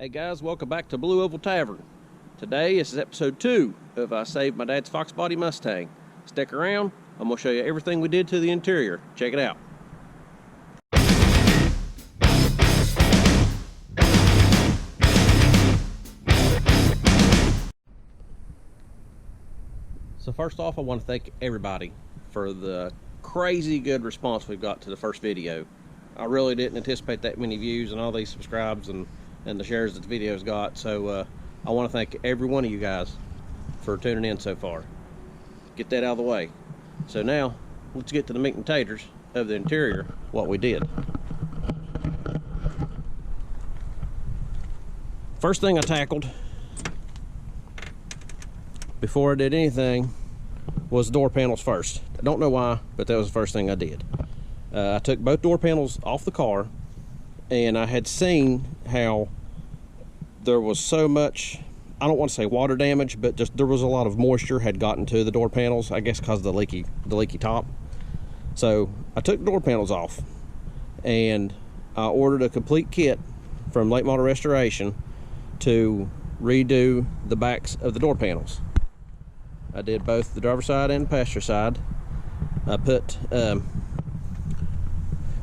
Hey guys, welcome back to Blue Oval Tavern. Today is episode 2 of I Saved My Dad's Foxbody Mustang. Stick around, I'm going to show you everything we did to the interior. Check it out. So first off, I want to thank everybody for the crazy good response we've got to the first video. I really didn't anticipate that many views and all these subscribes and the shares that the video's got. So I want to thank every one of you guys for tuning in so far. Get that out of the way. So now let's get to the meat and taters of the interior, what we did. First thing I tackled before I did anything was door panels first. I don't know why, but that was the first thing I did. I took both door panels off the car, and I had seen how there was so much, I don't want to say water damage, but just there was a lot of moisture had gotten to the door panels, I guess because of the leaky top. So I took the door panels off, and I ordered a complete kit from Late Model Restoration to redo the backs of the door panels. I did both the driver's side and the passenger side. I put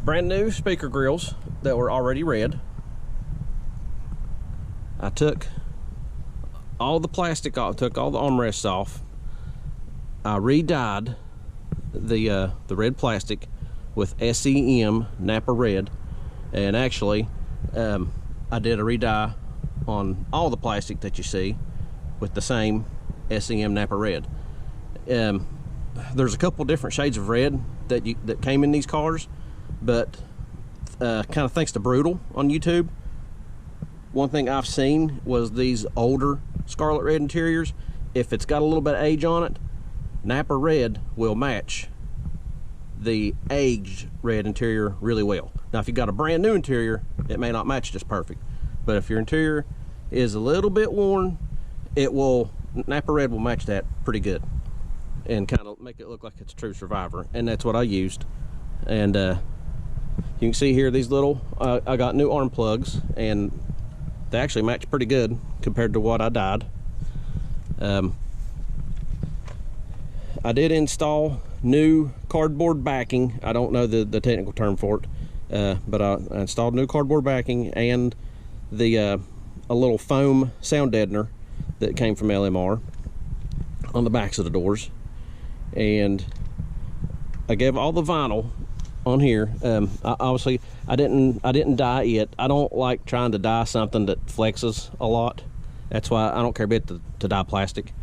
brand new speaker grills that were already red. I took all the plastic off, took all the armrests off. I re-dyed the red plastic with SEM Napa Red, and actually I did a re-dye on all the plastic that you see with the same SEM Napa Red. There's a couple different shades of red that came in these cars, but kind of thanks to Brutal on YouTube, one thing I've seen was these older scarlet red interiors, if it's got a little bit of age on it, Napa Red will match the aged red interior really well. Now if you've got a brand new interior, it may not match just perfect, but if your interior is a little bit worn, Napa Red will match that pretty good and kind of make it look like it's a true survivor, and that's what I used. And you can see here these little I got new arm plugs, and they actually match pretty good compared to what I dyed. I did install new cardboard backing. I don't know the technical term for it, but I installed new cardboard backing and a little foam sound deadener that came from LMR on the backs of the doors. And I gave all the vinyl on here. Obviously I didn't dye it. I don't like trying to dye something that flexes a lot. That's why I don't care a bit to dye plastic,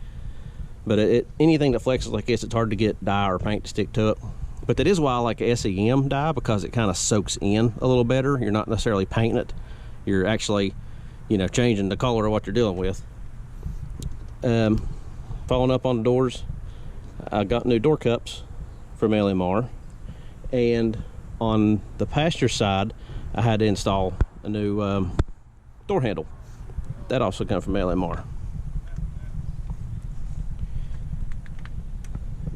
but anything that flexes like this, it's hard to get dye or paint to stick to it. But that is why I like SEM dye, because it kind of soaks in a little better. You're not necessarily painting it, you're actually, you know, changing the color of what you're dealing with. Following up on the doors, I got new door cups from LMR, and on the passenger side I had to install a new door handle. That also comes from LMR.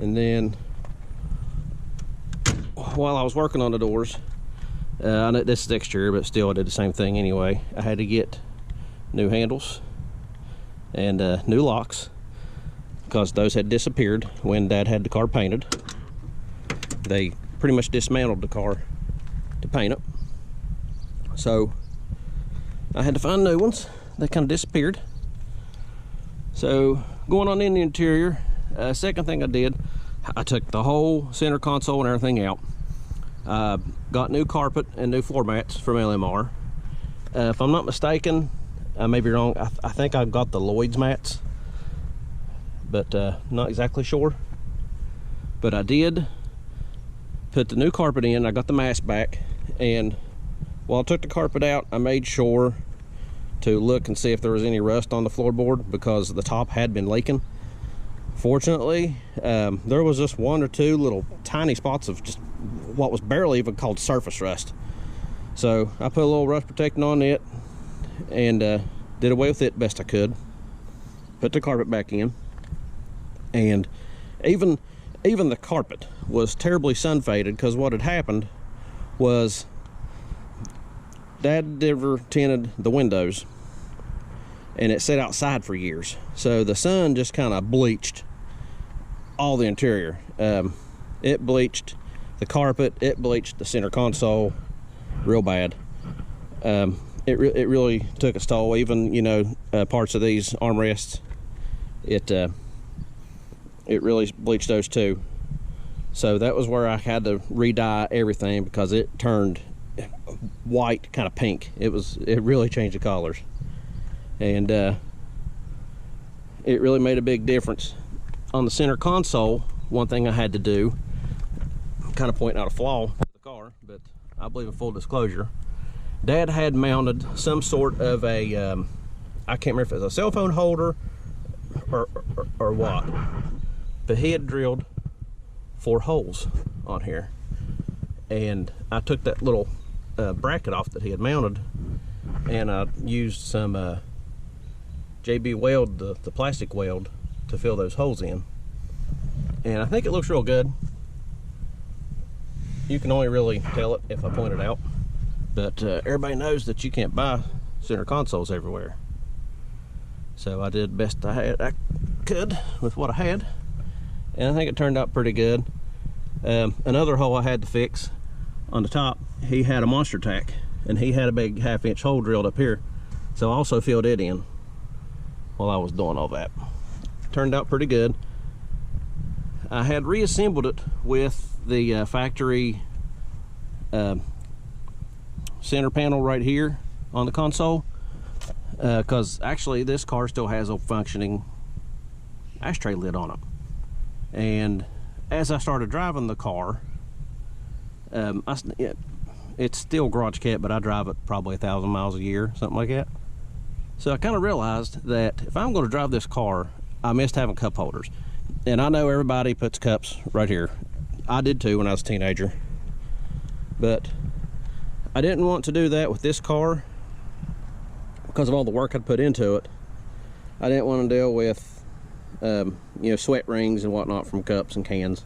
And then while I was working on the doors, I know this is the exterior, but still I did the same thing anyway. I had to get new handles and new locks, because those had disappeared when Dad had the car painted. They pretty much dismantled the car to paint it, so I had to find new ones. They kind of disappeared. So going on in the interior, second thing I did, I took the whole center console and everything out. Got new carpet and new floor mats from LMR. If I'm not mistaken, I may be wrong, I think I've got the Lloyd's mats, but not exactly sure. But I did put the new carpet in. I got the mask back, and while I took the carpet out, I made sure to look and see if there was any rust on the floorboard, because the top had been leaking. Fortunately, there was just one or two little tiny spots of just what was barely even called surface rust. So I put a little rust protectant on it and did away with it best I could. Put the carpet back in, and even the carpet was terribly sun faded, because what had happened was Dad never tinted the windows, and it sat outside for years. So the sun just kind of bleached all the interior. It bleached the carpet, it bleached the center console real bad. It really took its toll. Even, you know, parts of these armrests, it really bleached those too. So that was where I had to re-dye everything, because it turned white, kind of pink. It really changed the colors, and it really made a big difference. On the center console, one thing I had to do, kind of pointing out a flaw with the car, but I believe in full disclosure, Dad had mounted some sort of a I can't remember if it was a cell phone holder or what, but he had drilled 4 holes on here, and I took that little bracket off that he had mounted, and I used some JB weld, the plastic weld, to fill those holes in, and I think it looks real good. You can only really tell it if I point it out, but everybody knows that you can't buy center consoles everywhere. So I did best I could with what I had, and I think it turned out pretty good. Another hole I had to fix on the top, he had a monster tack, and he had a big 1/2-inch hole drilled up here, so I also filled it in while I was doing all that. Turned out pretty good. I had reassembled it with the factory center panel right here on the console, because actually this car still has a functioning ashtray lid on it. And as I started driving the car, it's still garage kept, but I drive it probably 1,000 miles a year, something like that. So I kind of realized that if I'm going to drive this car, I missed having cup holders. And I know everybody puts cups right here. I did too when I was a teenager. But I didn't want to do that with this car because of all the work I'd put into it. I didn't want to deal with you know, sweat rings and whatnot from cups and cans.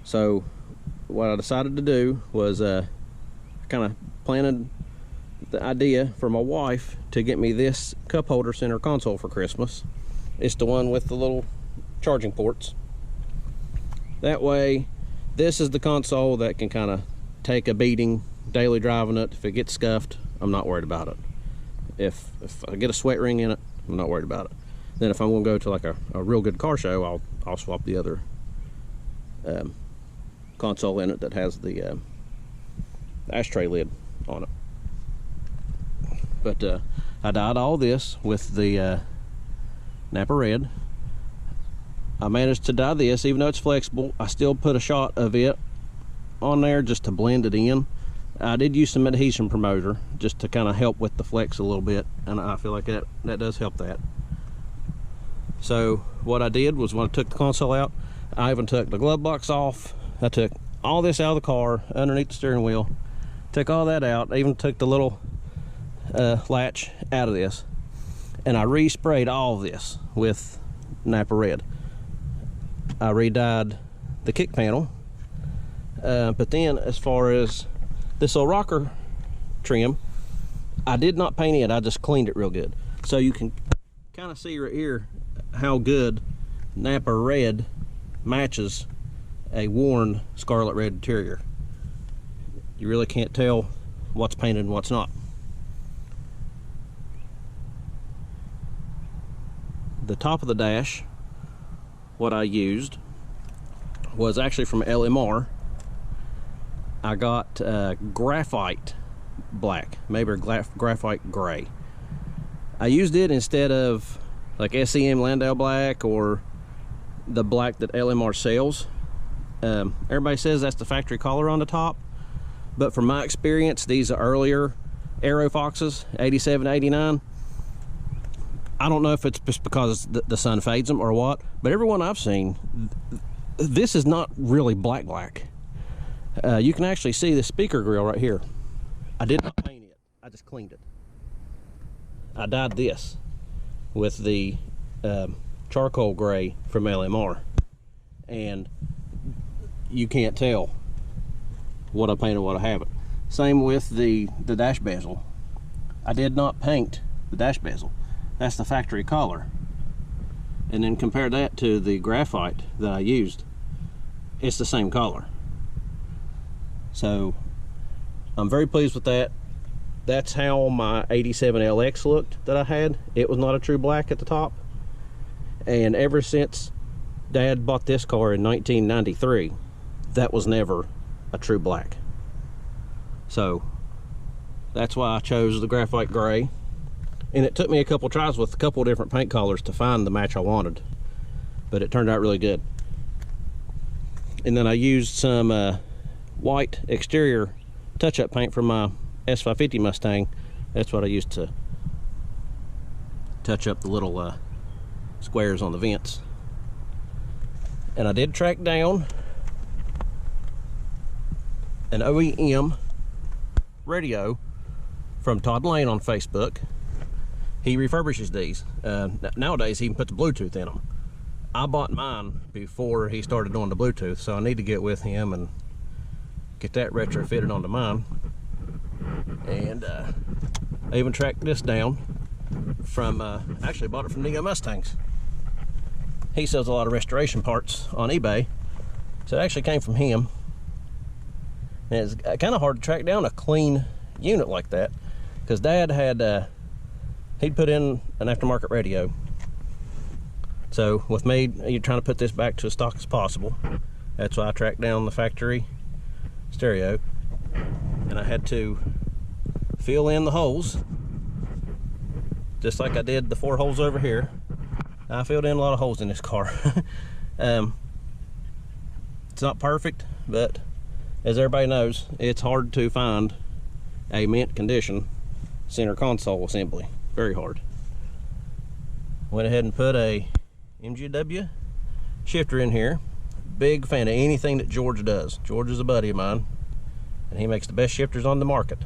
So what I decided to do was kind of planted the idea for my wife to get me this cup holder center console for Christmas. It's the one with the little charging ports. That way, this is the console that can kind of take a beating daily driving it. If it gets scuffed, I'm not worried about it. If I get a sweat ring in it, I'm not worried about it. Then if I'm going to go to like a real good car show, I'll swap the other console in it that has the ashtray lid on it. But I dyed all this with the Napa Red. I managed to dye this, even though it's flexible. I still put a shot of it on there just to blend it in. I did use some adhesion promoter just to kind of help with the flex a little bit, and I feel like that does help that. So what I did was, when I took the console out, I even took the glove box off. I took all this out of the car underneath the steering wheel, took all that out. I even took the little latch out of this, and I resprayed all of this with Napa Red. I re-dyed the kick panel, but then as far as this little rocker trim, I did not paint it. I just cleaned it real good, so you can kind of see right here how good Napa Red matches a worn scarlet red interior. You really can't tell what's painted and what's not. The top of the dash, what I used was actually from LMR. I got graphite black, maybe graphite gray. I used it instead of like SEM Landau black or the black that LMR sells. Everybody says that's the factory color on the top, but from my experience, these earlier Aero Foxes, 87, 89, I don't know if it's just because the sun fades them or what, but everyone I've seen, this is not really black. You can actually see the speaker grill right here. I did not paint it, I just cleaned it. I dyed this with the charcoal gray from LMR, and you can't tell what I painted, what I haven't. Same with the dash bezel. I did not paint the dash bezel. that's the factory color. And then compare that to the graphite that I used. It's the same color. So I'm very pleased with that. That's how my 87 LX looked that I had. It was not a true black at the top. And ever since Dad bought this car in 1993, that was never a true black. So that's why I chose the graphite gray. And it took me a couple tries with a couple different paint colors to find the match I wanted, but it turned out really good. And then I used some white exterior touch-up paint from my S550 Mustang. That's what I used to touch up the little squares on the vents. And I did track down an OEM radio from Todd Lane on Facebook. He refurbishes these. Nowadays he even puts Bluetooth in them. I bought mine before he started doing the Bluetooth, so I need to get with him and get that retrofitted onto mine. And I even tracked this down from, actually bought it from Neo Mustangs. He sells a lot of restoration parts on eBay, so it actually came from him. And it's kind of hard to track down a clean unit like that, because Dad had, he'd put in an aftermarket radio. So with me, you're trying to put this back to as stock as possible. That's why I tracked down the factory stereo, and I had to fill in the holes, just like I did the 4 holes over here. I filled in a lot of holes in this car. It's not perfect, but as everybody knows, it's hard to find a mint condition center console assembly. Very hard. Went ahead and put a MGW shifter in here. Big fan of anything that George does. George is a buddy of mine, and he makes the best shifters on the market.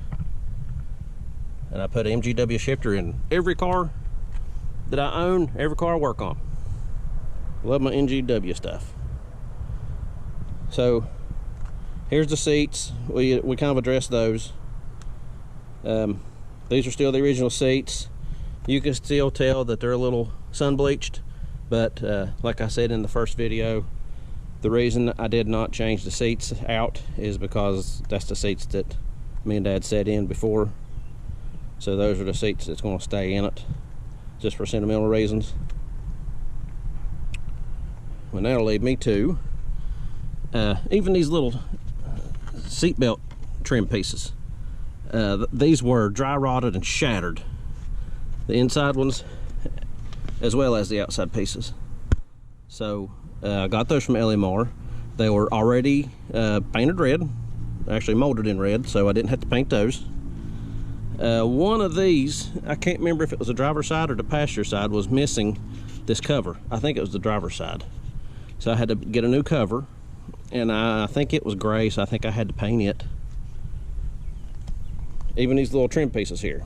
And I put an MGW shifter in every car that I own, every car I work on. Love my MGW stuff. So here's the seats. We kind of addressed those. These are still the original seats. You can still tell that they're a little sun bleached, but like I said in the first video, the reason I did not change the seats out is because that's the seats that me and Dad sat in before. So those are the seats that's going to stay in it, just for sentimental reasons. Well, that'll lead me to even these little seatbelt trim pieces. These were dry rotted and shattered, the inside ones as well as the outside pieces. So I got those from LMR. They were already painted red, actually molded in red, so I didn't have to paint those. One of these, I can't remember if it was the driver's side or the passenger side, was missing this cover. I think it was the driver's side, so I had to get a new cover, and I think it was gray, so I think I had to paint it. Even these little trim pieces here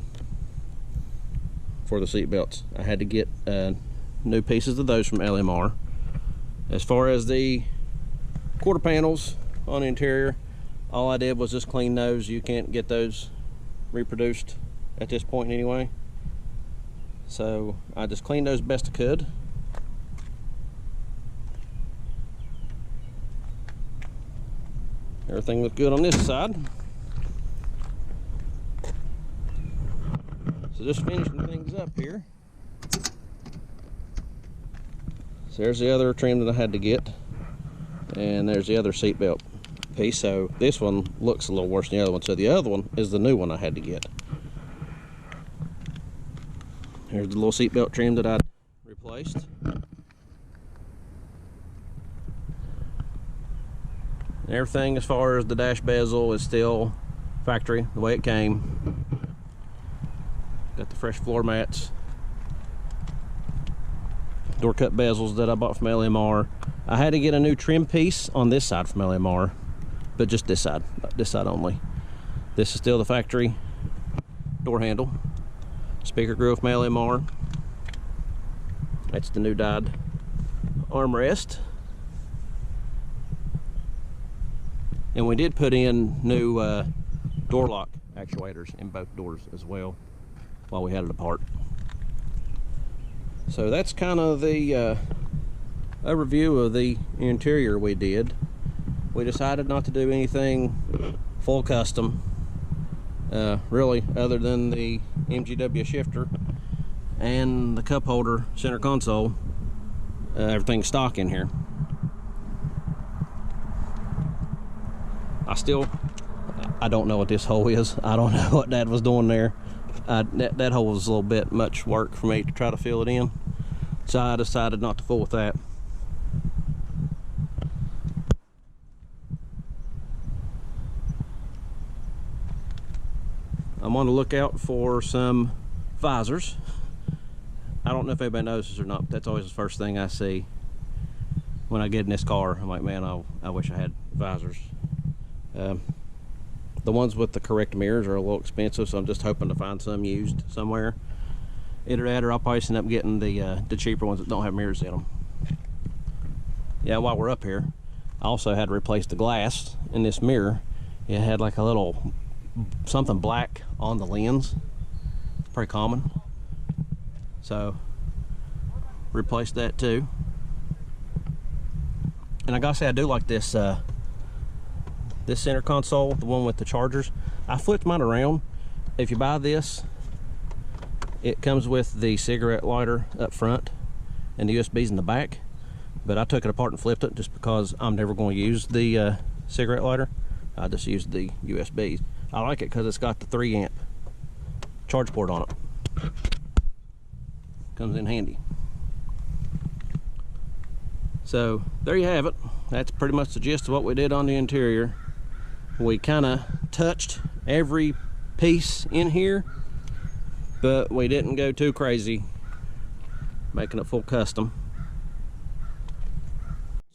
for the seat belts, I had to get new pieces of those from LMR. As far as the quarter panels on the interior, all I did was just clean those. You can't get those reproduced at this point anyway, so I just cleaned those best I could. Everything looked good on this side. So just finishing things up here. So there's the other trim that I had to get, and there's the other seat belt piece. So this one looks a little worse than the other one, so the other one is the new one I had to get. Here's the little seat belt trim that I replaced. And everything as far as the dash bezel is still factory, the way it came. Got the fresh floor mats, door cut bezels that I bought from LMR. I had to get a new trim piece on this side from LMR, but just this side only. This is still the factory door handle. Speaker grill from LMR. That's the new dyed armrest. And we did put in new door lock actuators in both doors as well while we had it apart. So that's kind of the overview of the interior we did. We decided not to do anything full custom, really, other than the MGW shifter and the cup holder center console. Everything's stock in here. I don't know what this hole is. I don't know what Dad was doing there. That hole was a little bit much work for me to try to fill it in, so I decided not to fool with that. I'm on the lookout for some visors. I don't know if anybody notices or not, but that's always the first thing I see when I get in this car. I'm like, man, I wish I had visors. The ones with the correct mirrors are a little expensive, so I'm just hoping to find some used somewhere. Either that, or I'll probably end up getting the cheaper ones that don't have mirrors in them. Yeah, while we're up here, I also had to replace the glass in this mirror. It had like a little something black on the lens. It's pretty common, so replaced that too. And I gotta say, I do like this this center console, the one with the chargers. I flipped mine around. If you buy this, it comes with the cigarette lighter up front and the USBs in the back, but I took it apart and flipped it just because I'm never going to use the cigarette lighter. I just used the USBs. I like it because it's got the 3 amp charge port on it. Comes in handy. So there you have it. That's pretty much the gist of what we did on the interior. We kind of touched every piece in here, but we didn't go too crazy making it full custom.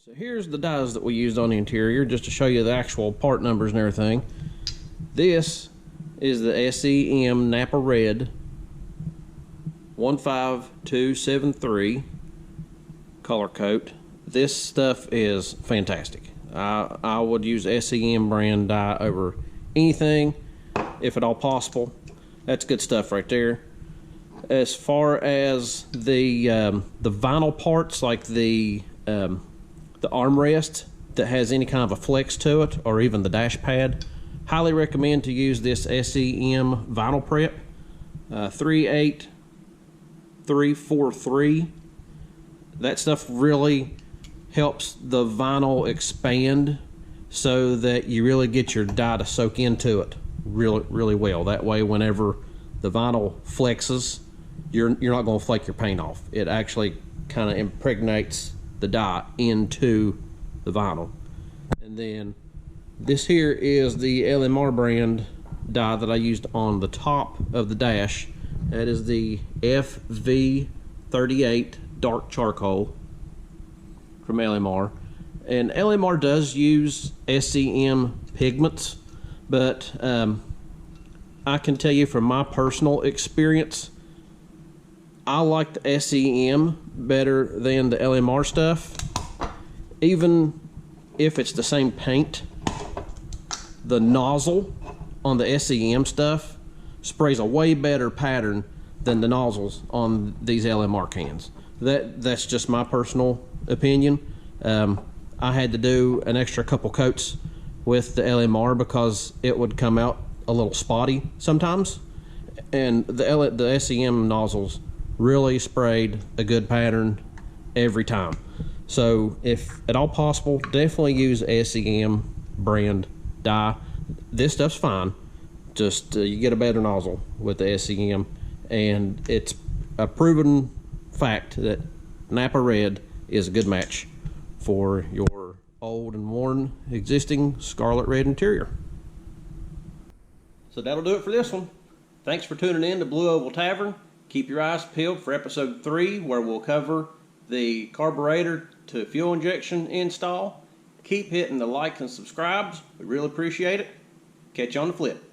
So here's the dies that we used on the interior, just to show you the actual part numbers and everything. This is the SEM Napa Red 15273 color coat. This stuff is fantastic. I would use SEM brand die over anything, if at all possible. That's good stuff right there. As far as the vinyl parts, like the armrest that has any kind of a flex to it, or even the dash pad, highly recommend to use this SEM vinyl prep 38343. That stuff really helps the vinyl expand so that you really get your die to soak into it really well. That way, whenever the vinyl flexes, you're not going to flake your paint off. It actually kind of impregnates the die into the vinyl. And then this here is the LMR brand die that I used on the top of the dash. That is the FV38 dark charcoal from LMR. And LMR does use SEM pigments, but I can tell you from my personal experience, I like the SEM better than the LMR stuff. Even if it's the same paint, the nozzle on the SEM stuff sprays a way better pattern than the nozzles on these LMR cans. That's just my personal opinion. I had to do an extra couple coats with the LMR because it would come out a little spotty sometimes, and the SEM nozzles really sprayed a good pattern every time. So if at all possible, definitely use SEM brand dye. This stuff's fine, just you get a better nozzle with the SEM, and it's a proven fact that Napa Red is a good match for your old and worn existing scarlet red interior. So that'll do it for this one. Thanks for tuning in to Blue Oval Tavern. Keep your eyes peeled for episode 3, where we'll cover the carburetor to fuel injection install. Keep hitting the like and subscribes. We really appreciate it. Catch you on the flip.